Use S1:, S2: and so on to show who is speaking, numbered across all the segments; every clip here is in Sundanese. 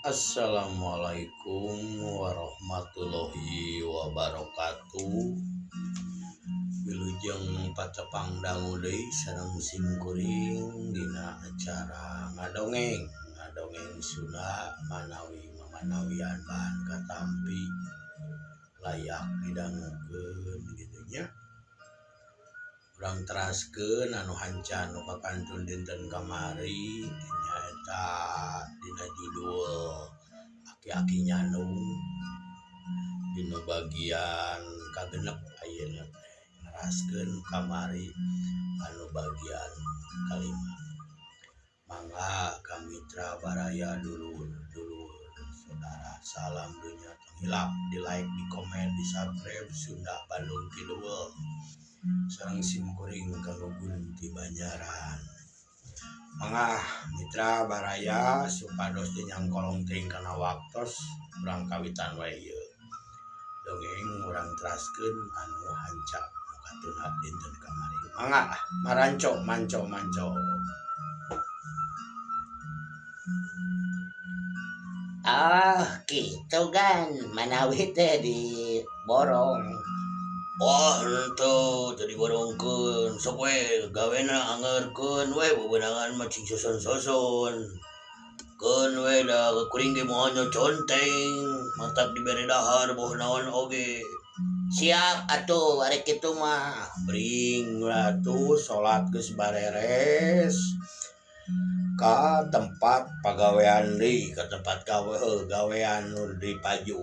S1: Assalamualaikum warahmatullahi wabarakatuh. Wilujeng patepang dangu deui sareng musim kuring dina acara ngadongeng Sunda manawi mamanawian bahan katampi layak didangukeun kitu nya. Urang teraskeun anu hancan nu kakantun dinten kamari nyaeta dina judul Aki-aki Nyanung dina bagian kagenep ayeuna ngaraskeun kamari anu bagian kalima. Mangga ka mitra baraya dulur saudara salam dunya tenghilap di like, di komen, di subscribe Sunda Bandung Kidul sareng simkuring kalugun ti Banjaran. Mangga mitra baraya supados dinyangkolong teuing kana waktos urang kawitan wae ieu dongeng urang teraskeun anu hanca nu katuna dinten kamari. Mangga manco.
S2: Gitu kan manawi teh di borong.
S1: Wah henteu teu diborongkeun sok we gawena angeurkeun we bebeunangan mah cing soson keun we da kuring ge moal nyoconteng mantap dibere dahar boh naon oge.
S2: Siap atuh ari kitu mah.
S1: Bring atuh salat geus bareres ka tempat pagawean deui, ka tempat gawean nu di Paju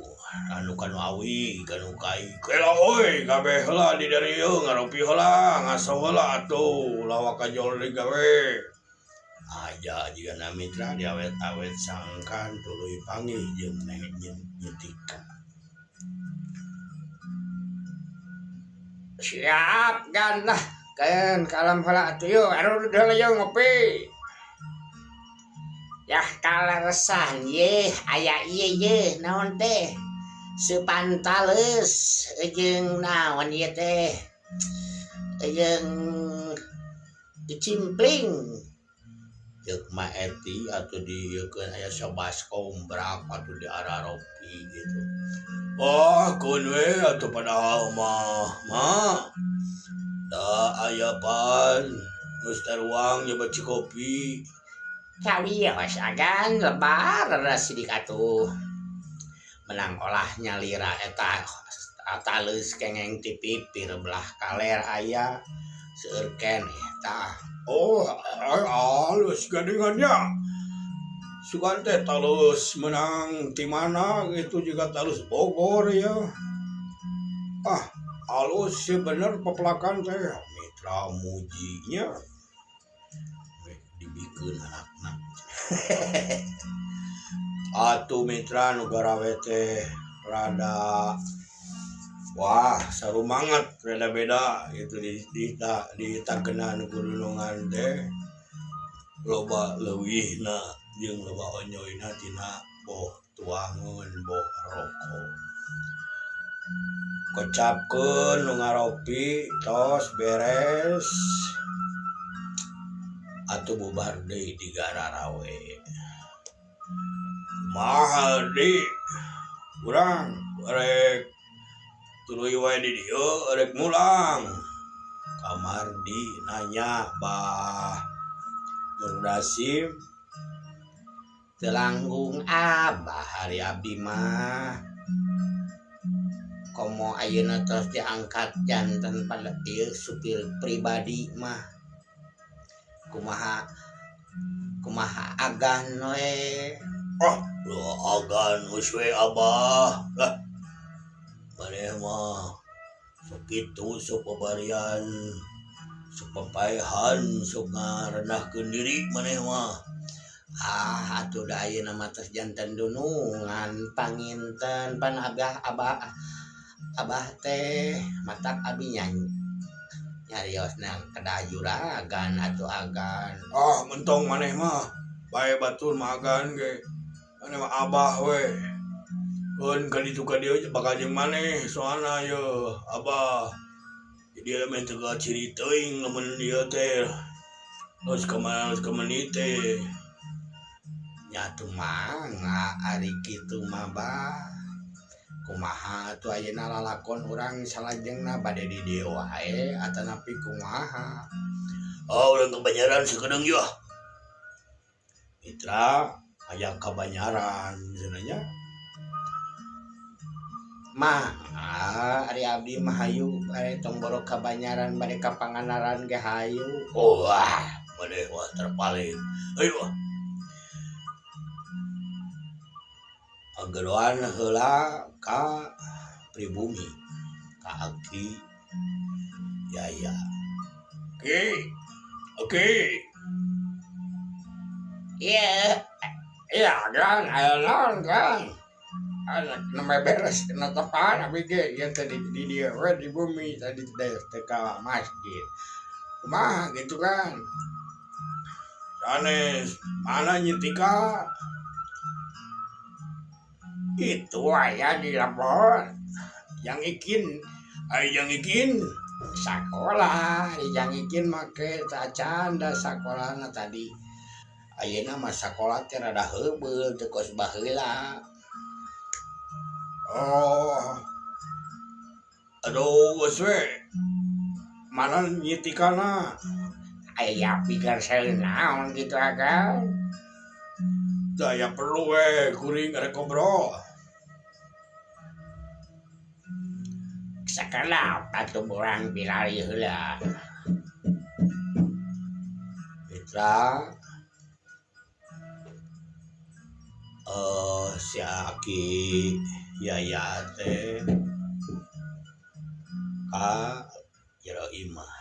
S1: anu kanu awi kanu kai kela oi kabeh heula di dari ieu ngaropi heula ngaso heula atuh lawak kajol di gawe aja jigana mitra diawet-awet sangkan tuluy panggih jeung nyetika.
S2: Siap kan lah kan kalam heula atuh yeuh anu heula yeuh ngopi. Yah kaleresan ye aya ieu ye naon teh sepantales jeung naon ieu teh jeung dicimpling
S1: Ceuk mah eti atuh dieukeun aya sabaskom brak atuh di araropi gitu. Oh keun we atuh padahal mah da aya pan geus taruang nyoba cikopi.
S2: cawios agan lebar sidik atuh menang olahnya lira eta taleus kengeng ti pipir belah kaler aya seueur keneh tah.
S1: Oh alus gadingannya sugan teh talus menang ti mana gitu juga talus Bogor ya. Alus sih bener pepelakan teh mitra mujinya dibikeun anakna. Atuh mitra nu garawe teh rada wah sarumanget rada beda gitu di tagenan gunungan teh loba leuwihna jeung loba onyoyna tina boh tuangeun boh rokok. Kocapkeun nu ngaropi tos beres atuh bubar deui di gararawe. Kumaha di urang rek tuluy wae di dieu rek mulang. Kamardi nanya Bah Nur Dasim
S2: Telanggung abah hari abdi mah komo ayeuna tos diangkat janten pada ieu supir pribadi mah kumaha agan we.
S1: agan geus we abah lah maneh mah sok kitu sok babarian sok papaehan sok ngarendahkeun diri maneh mah.
S2: Atuh da ayeuna mah tos janten dunungan panginten pan abah teh matak abi nyariosna kedayuragan atuh agan.
S1: Mentong maneh mah bae batur mah agan ge maneh mah abah we. Keun ka ditu ka dieu bakal jeung maneh soalna yeuh abah. Jadi aya teu ciri teuing lamun ieu teh. Terus kemana teh nyatu mangga ari kitu mah bah kumaha tuh ayeuna lalakon urang salajengna bade di dieu wae atanapi kumaha. Urang kebanyaran sakedeung yeuh Mitra aya kabanyaran sebenarnya mah ari abdi mah hayu ari tong borok kabanyaran bade ka Panganaran ge hayu. Wah bade wah terpaling ayo ageroan heula ka pribumi ka Aki Yaya. Oke. Iya kan ayo naon kan anak nama beres kena tepan abi ge yang tadi di dia we di bumi tadi teka masjid kumaha gitu kan sanes mana nyetika itu aya di lapor yang ikin sekolah yang ikin make cacanda sekolahna tadi ayeuna mah sakola teh rada heubeul teu kos baheula. Aduh geus we mana nyitikana aya pikir saeunaon kitu agan teu aya perlu we kuring rek ngobrol sakala atuh urang bilari heula Mitra. Si Aki Yaya teh ka jero imah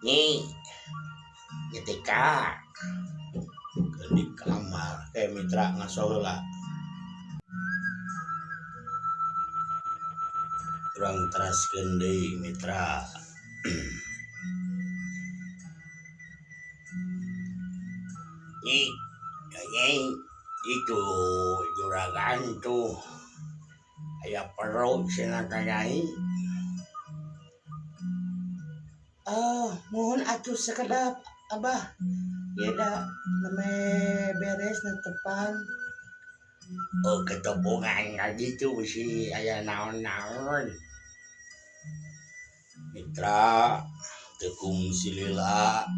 S1: nih ketika ke di kamar Mitra ngaso heula urang teraskeun deui Mitra. Itu juragan tuh aya perlu cenah ka Nyai. Mohon atuh sakedap Abah ieu da neme beres netepan. Ketepungen ka gitu bisi aya naon-naon Mitra teu silila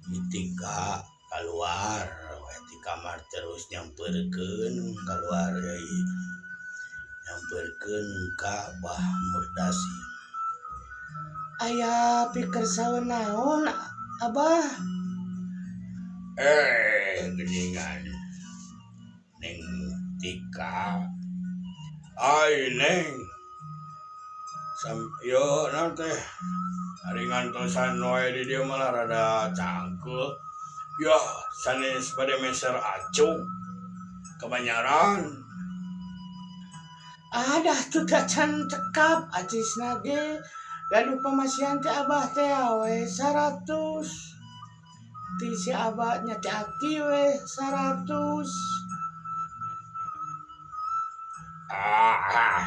S1: Mitika keluar di kamar terus nyamperkeun keluar deui nyamperkeun ka Bah Murdasi. Aya pikir saeunaon Abah? Geningan Neng Tika ai Neng yo nanti hari ngantosan wae di dia malah rada cangkel ya sanes pada meser acuh kebanyaran ada tuh tacan cekap acis nage gaduh pamasian teh Abah teh we 100 ti si Abahnya teh Aki we 100.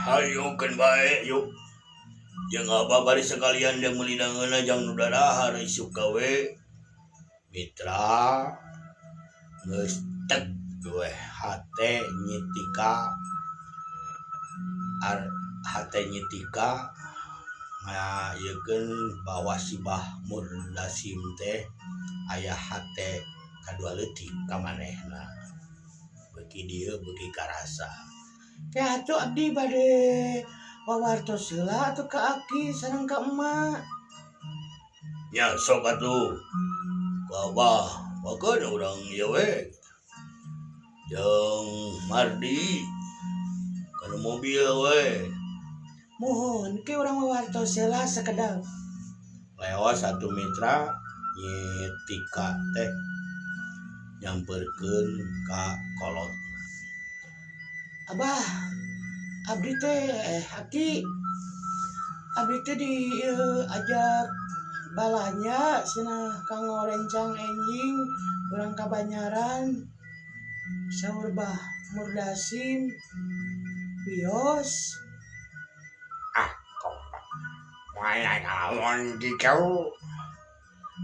S1: Ayo kan bae yuk yang Abah bari sekalian yang melidangeuna jang nu dadahar isuk gawe Mitra geus teg we hate nyitika ngayekeun bahwa si Bah Murdasim teh aya hate kadua leutik ka manehna beuki dieu beuki karasa teh atuh abdi bade wawartos heula atuh ka Aki sareng ka emak. Nya sok atuh. Ka Abah, makeun urang ieu we. Jeung Mardi kana mobil we. Mohon ke urang wawartos heula sakedap. Leos atuh Mitra nyetika teh nyamperkeun ka kolot. Abah abdi teh Aki abdi teh diajak balanya cenah kanggo rencang enjing urang kabanyaran saur Bah Murdasim wios kok moal naon di kau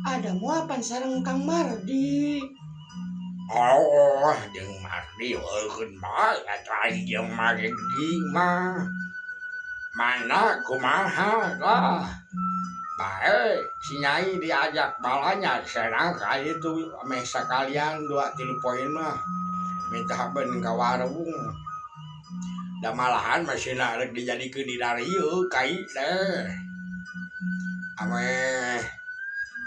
S2: Ada muapan sareng Kang Mardi.
S1: Oh, jeung Mardi eukeun bae eta jeung Mardi mah. Mana kumaha lah. Bae si Nyai diajak balanya serang ka itu ame sakalian 2-3 poin mah. Minta haben ka warung. Da malahan masina rek dijadikeun di darieu kai teh. Ame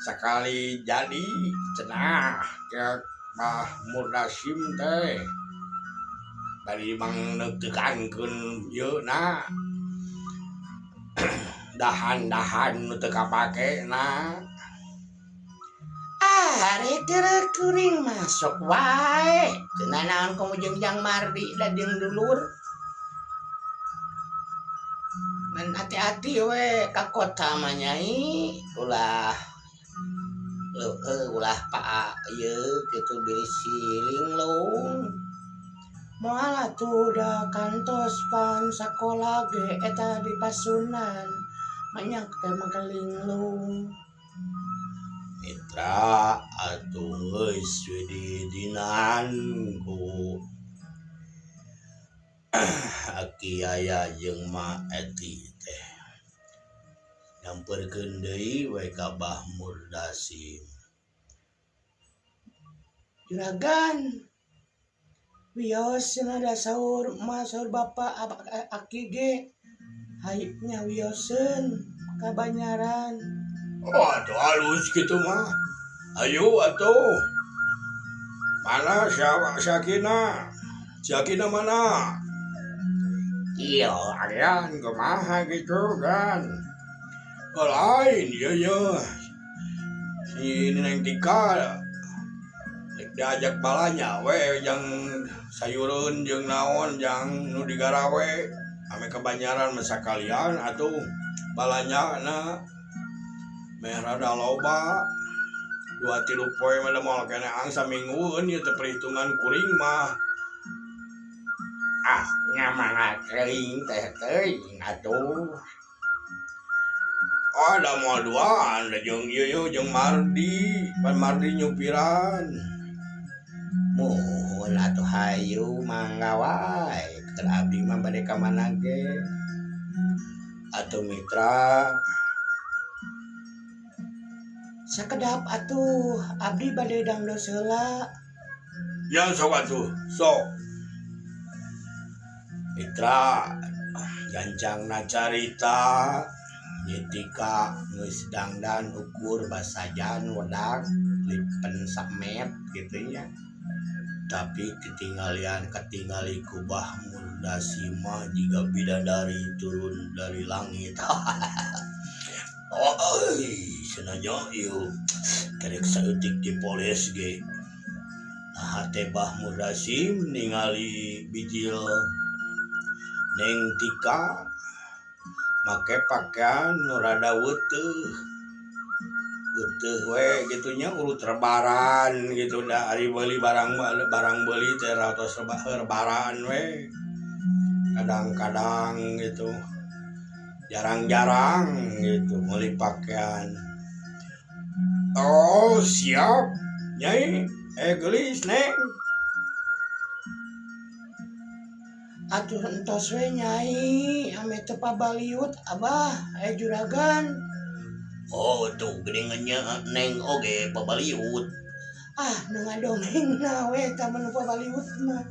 S1: sakali jadi cenah ke Mbah Murdasim teh bari mangneuteukankeun yeuna dahan-dahan nu teu kapakena.
S2: Hari kira kuring masuk wae. Cenah naon komo jeung Jang Mardi da jeung dulur. Men hati-hati we ka kota mah Nyai. Ulah Pak ieu kitu bisi linglung. Moal atuh da kantos pan sakola ge eta di Pasunan. Manyak teh mangkalinglung.
S1: Mitra atuh geus didinan ku Aki Yaya jeung Ma Eti teh. Nyamperkeun deui we ka Mbah Murdasim.
S2: Juragan wios cenah da saur emak saur bapa Aki ge haipnya wioseun ka Banyaran.
S1: Oh, atuh halus kitu mah. Ayo atuh. Mana Syakina? Syakina mana?
S2: Iya,
S1: Arian kumaha gitu kan. Lain ya. Si Neng Tika diajak balanya we yang sayurun jeung naon yang nu digarawe ame kebanyaran masakalian atuh balanya na meh rada loba 2-3 poe mah moal kene angsa minggueun ieu teh perhitungan kuring mah.
S2: Ngamangak teuing teh teuing atuh.
S1: Ada moal duaan da jeung ieu jeung Mardi, pan Mardi nyupiran.
S2: Muhun atuh hayu mangga wae. Keur abdi mah bade ka mana ge.
S1: Atuh mitra.
S2: Sakedap atuh abdi bade dangdos heula.
S1: Ya sok atuh, sok. Mitra gancangna carita nyetika geus dangdan ukur basajan wedak lipen samet kitu nya. Tapi ketingali ku Mbah Murdasim mah jiga bidadari turun dari langit. Senajan ieu kerek saeutik dipoles ge. Nah teh Mbah Murdasim ningali bijil Neng Tika make pakaian nu rada weuteuh we gitunya urut rebaran gitu da ari beuli barang beuli teh ratos rebaran we kadang-kadang gitu jarang-jarang gitu meuli pakaian. Oh siap Nyai gelis Neng.
S2: Atuh entos we Nyai ame teu pabaliut Abah juragan.
S1: Oh tuh gedengannya Neng oge pabaliut.
S2: Nu ngadongengna we ka manu pabaliut mah.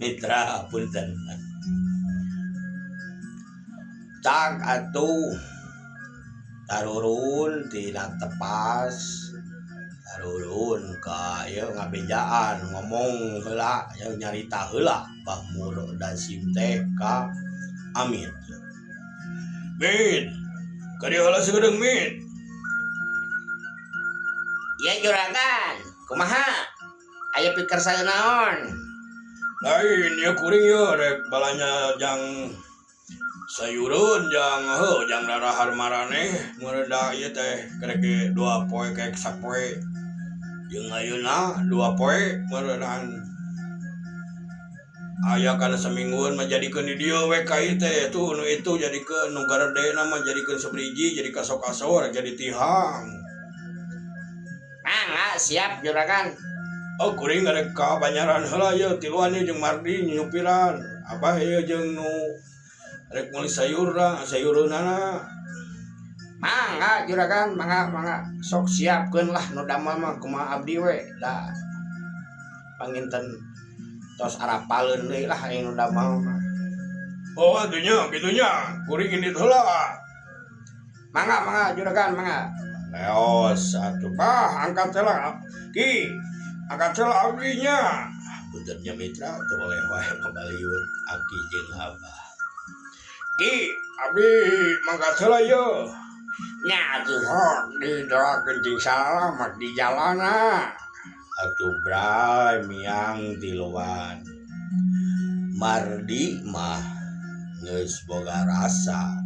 S1: Mitra punten. Tak atuh tarurun tina tepas tarurun ka ieu ngabejaan ngomong heula nyarita heula Mbah Murdasim teh ka Amin. Min, ka dieu heula sagedeung Min.
S2: Iya juragan, kumaha? Aya pikir saya naon?
S1: Lain ya kuring ya rek balanya jang sayurun jang darahar maraneh mureda ieu teh kerek 2 poe kaek sapoe. Jeung ayeuna 2 poe muredan aya kana saminggueun mah jadikeun di dieu we ka ieu teh tuh nu itu jadikeun nu garedena mah jadikeun sabriji jadi kasok-kasor jadi tihang.
S2: Mangga siap juragan.
S1: Oh kuring ngarek ka Banyaran heula ye tiluan ye jeung Mardi nyupiran abah ye jeung nu rek meuli sayureunana.
S2: Mangga juragan, mangga sok siapkeun lah nu damel mah kumaha abdi we da panginten tos arapaleun deui lah aya nu damel mah.
S1: Oh atunya kitunya kuring ini heula.
S2: Mangga juragan, mangga.
S1: Leos atuh bah angkat heula ki angkat heula abdinya. Puntennya mitra teu boleh wae pabaliut aki jeung abah. Ki abdi mangkat heula ye.
S2: Nya atuh hok didoakeun jeung salamat di jalana.
S1: Atuh bray miang tiluan. Mardi mah geus boga rasa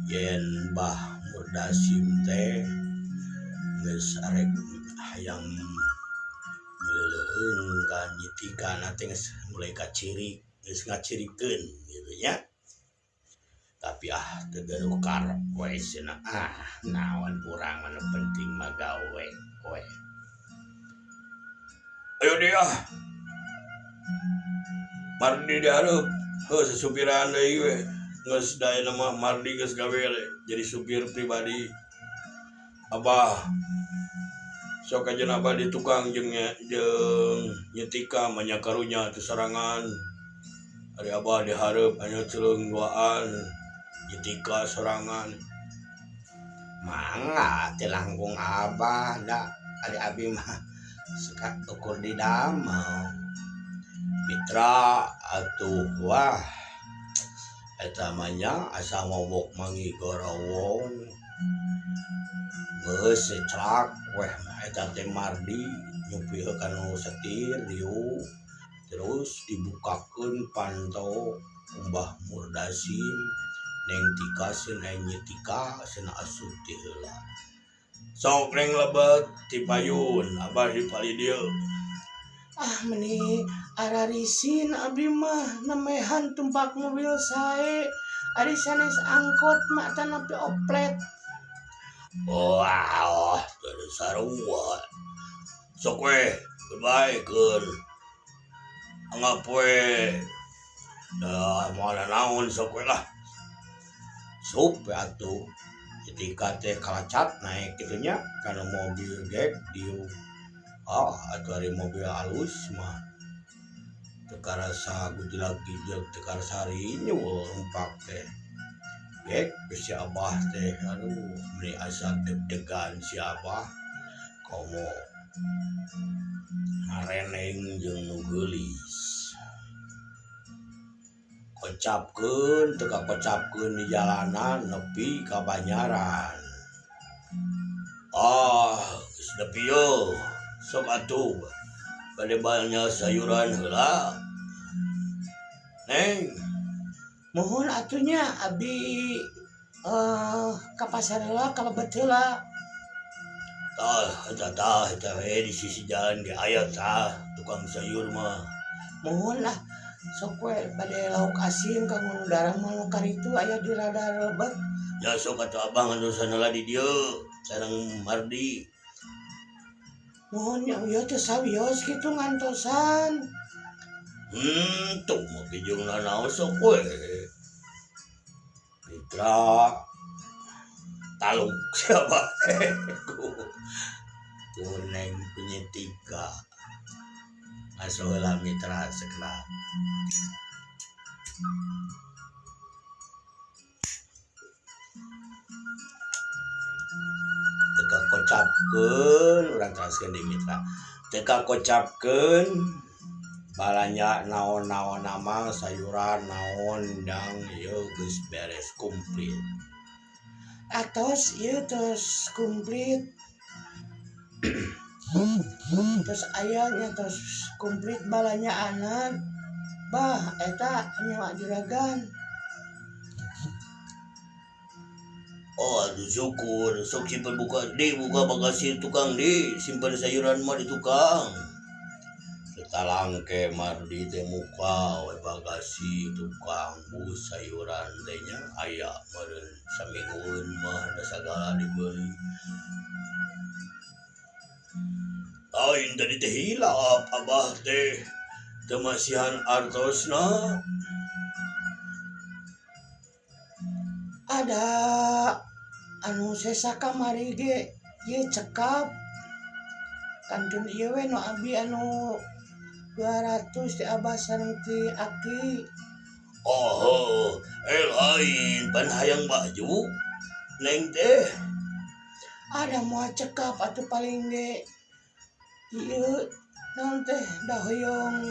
S1: yen Mbah Murdasim teh geus arek hayang ngeleuleung ka nyitikana teh geus mulai kacirik geus ngacirikeun gitu nya. Tapi teu garuh karep we cenah naon urang anu penting mah gawe we. Ayo dia Mardi dihareup sesupiran deui we geus daena mah Mardi geus gawe jadi supir pribadi. Abah sok ajeun abah di tukang jeung nyetika manya karunya teu sorangan. Ari abah dihareup anya ceuleung duaan nyetika sorangan.
S2: Mangga teh langkung abah da ari abi mah suka ukur di damel.
S1: Mitra atuh wah eta mah nya asa ngobok mangi gorawong geus seclak weh eta teh Mardi nyupieun kana setir diu terus dibukakeun panto Mbah Murdasim neng tika cenah nyetika cenah asup ti heula. Sok neng lebet ti payun abah di pali dieu.
S2: Meni ararisin abdi mah namehan tumpak mobil sae. Ari sanes angkot mah tan nepi oplet.
S1: Wah, teu sarua. Sok we baekeun. Anggap we da moal naon sok we lah. Sup atuh. Ketika teh kalacat naik kitunya kana mobil gek diu. Atuh ari mobil alus mah teu karasa gujlag-gujlag teu karasa rinyul umpak teh. Gek si abah teh aduh meni asa deg-degan si abah komo ngareneng jeung nu geulis. Kocapkeun teu kakocapkeun di jalanan nepi ka Banyaran. Geus nepi yo. Sok atuh bade balnya sayuran heula. Neng,
S2: Mohon atunya abdi ka pasar heula kalebet heula.
S1: eta we di sisi jalan ge aya tah tukang sayur mah.
S2: Mohon lah sok we bade lauk asin kanggo darah mah karitu aya di rada lebet.
S1: Ya sok atuh abang nganusan heula di dieu sareng Mardi.
S2: Mohon ya ieu teh sawios kitu ngantosan.
S1: Tuh mau kijungna naon sok we. Mitra taluk siapa? Kuneng penyetika. Asuh heula mitra sekena. Teka kocapkeun urang teraskeun di mitra. Teka kocapkeun balanja naon-naon nama sayuran naon dang ieu geus beres komplit.
S2: Atos ieu tos komplit. Terus aya nya tos komplit balanjaanan. Bah eta nyawa juragan.
S1: Aduh syukur sok simpen buka bagasi tukang di simpen sayuran mah di tukang. Talangke Mardi teh muka we bagasi tukang bus sayuran teh nya aya meureun saminggueun mah da sagala dibeli. Ain dari teh hilap abah teh temasihan artosna.
S2: Ada anu sesa kamari ge ieu cekap kantun ieu we nu abi anu 200 ti abah sareng ti aki.
S1: Oh, lain pan hayang baju. Neng teh.
S2: Ada moal cekap atuh paling ge ieu naon teh dahoyong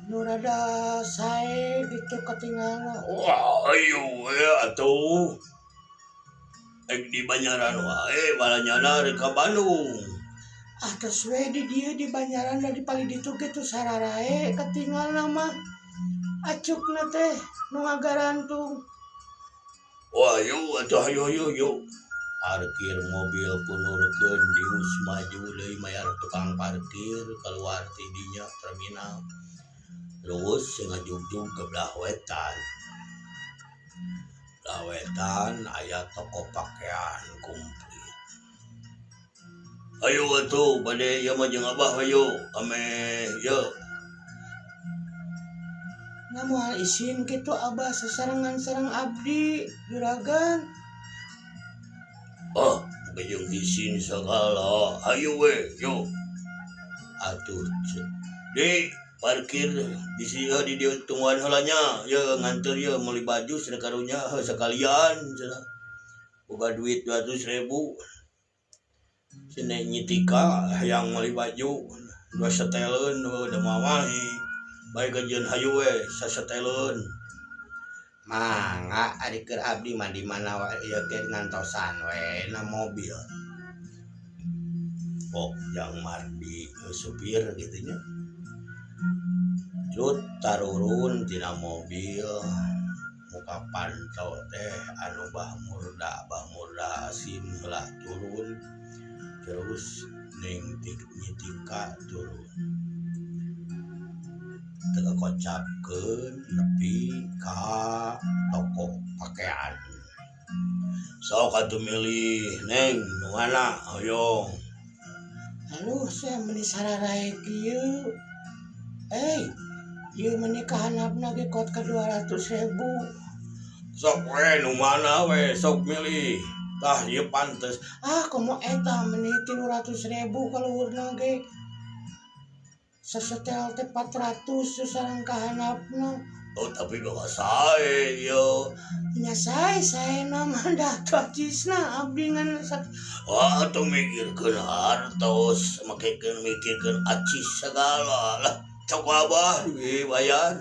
S2: nu rada sae gitu katinggalna.
S1: Wah, ayo atuh. Di Banyaran wae balanyana rek ka Bandung.
S2: Atas we di dieu di Banyaran da di paling ditu gitu sararae katinggalna mah acukna teh nu ngagarantung.
S1: Wah, yuk atuh yuk. Parkir mobil punurkeun dius maju deui mayar tukang parkir keluar ti dinya terminal. Terus ngajujug ke belah wetan. Belah wetan aya toko pakaian komplit. Ayo atuh bade ieu mah jeung abah ayo ame yeuh.
S2: Moal isin gitu abah sasarengan sareng abdi juragan.
S1: Oh, bejeng isin segala. Ayo we, yuk. Atuh, di parkir di sini di dia tungguan halanya. Ya nganter ya meuli baju sedekarunya sekalian. Boga duit 200.000. Sini nyitika yang meuli baju 2 setelen udah mamahi. Baik kajian hayu we sasetelen.
S2: Mangga ari keur abdi mah di mana wae ieu ge ngantosan we na mobil.
S1: Oh, yang mardi supir gitu nya. Cut tarurun tina mobil muka pantau teh anu bah murda asin heula turun terus ning nyitika turun teu kocapkeun nepi ka toko pakaian. Sok atuh milih neng nu mana hoyong.
S2: Aduh saya meuni sararae kieu. Ieu meunikahan hanapna ge kot ka 200.000.
S1: Sok we nu mana we sok milih. Tah ieu pantes.
S2: Komo eta meuni 300.000 kaluhurna ge. Sasetel teh 400 sareng ka hanapna.
S1: Oh tapi gak sae yo.
S2: Nya sae-saena mah dah cisna abdi ngan
S1: Wah tuh mikirkeun hartos, mikirkeun acis segala lah. Cok abah dibayar.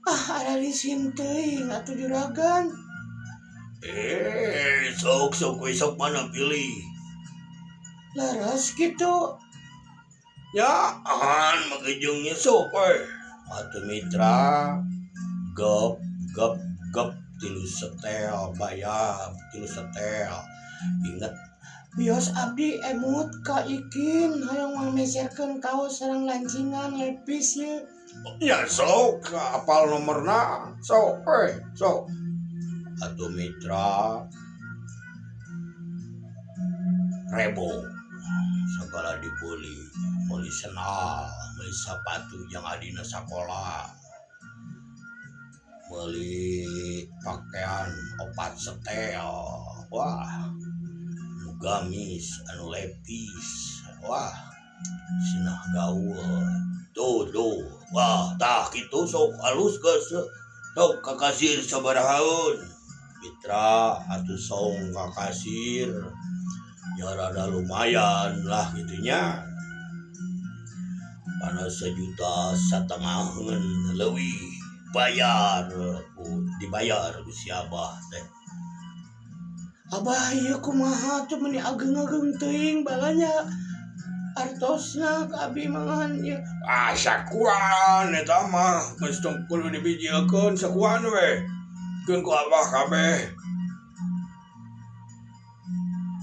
S2: Ada lisin teuing atuh juragan.
S1: Sok mana pilih.
S2: Laras gitu.
S1: Ya, magejungnya sok we. Atuh mitra, gep 3 setel bayar 3 setel. Ingat
S2: Bios abdi emut ka ikin hayang meserkeun kaos sareng lancingan lepis ye.
S1: ya sok apal nomorna sok sok. Atuh mitra rebo segala dibeli, beli senal, beli sepatu yang adina sekolah, beli pakaian 4 setel. Wah, nu gamis anu lepis. Wah, sinah gaul tuh wah tah kitu sok alus geus sok ka kasir sabarahaun mitra atuh song ka kasir ya rada lumayan lah gitunya panas 1,5 juta leuwih dibayar ku si abah teh.
S2: Abah ieu kumaha tuh meni ageng-ageng teuing balanya artosna ka abi mangahan ieu.
S1: Sakuan eta mah geus kudu dibijiekeun sakuan we. Keun ku abah kabeh.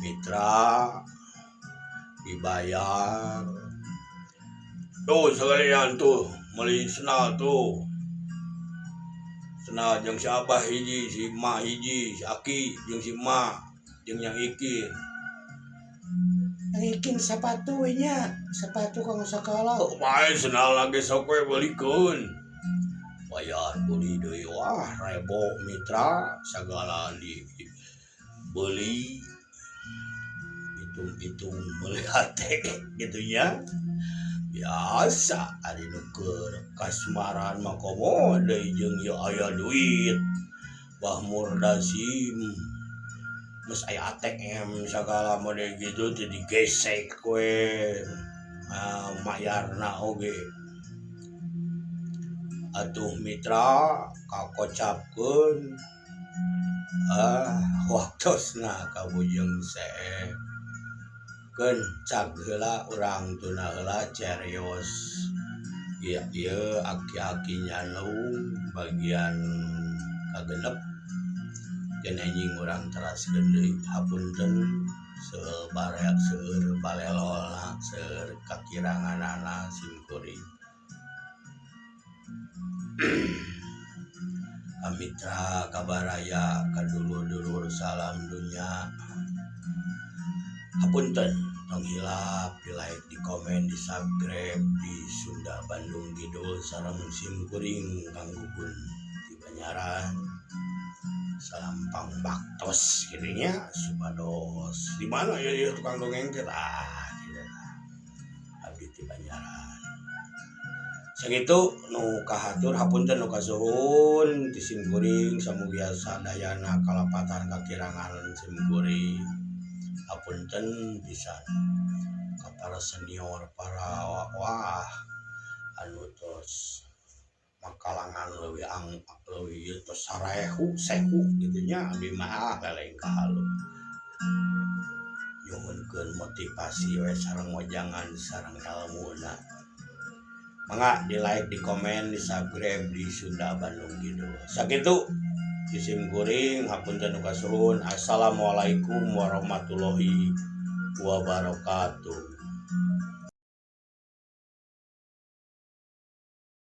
S1: Mitra dibayar. Tuh sekalian tuh meuli senal tuh. Senal jeung si abah hiji, si emak hiji, si Aki jeung si emak jeung yang ikin.
S2: Ngikin sepatunya sepatu kang sakala
S1: Main senal lagi sok we beulikeun. Bayar beli deui wah rebo mitra sagala dibeli hitung-hitung melihat gitu ya. Biasa ari nu keur kasmaran mah komo deui jeung ieu aya duit. Bah Murdasim geus aya ATM sagala mode gitu teu digesek we. Mayarna oge. Atuh mitra kakocapkeun waktosna kabujeng see kencag heula urang tuna heula cerios ieu aki-aki nyalung bagian kagenep ken anjing urang teraskeun deui hapunten seueur balelolna seueur kakiranganana simkuring Kamitra kabaraya kadulur-dulur salam dunya. Hapunten tong hilap di like di komen di subscribe di Sunda Bandung Kidul sareng simkuring Kang Gugun di Banyaran. Salam pangbaktos kieunya supados. Di mana ya tukang dongeng teh abdi di Banyaran. Sakitu nu kahatur hapunten nu kasuhun ti simkuring samugia sadayana kalapatan kakirangan simkuring hapunten pisan ka para senior para wah anu tos makalangan leuwih tos sarehu sehu kitu nya abdi mah lain kahalu nyuhunkeun motivasi we sareng wajangan sareng ilmuna. Mangga di like, di komen, di subscribe di Sunda Bandung Kidul. Sakitu di simkuring hapunten nu kasuhun. Assalamualaikum warahmatullahi wabarakatuh.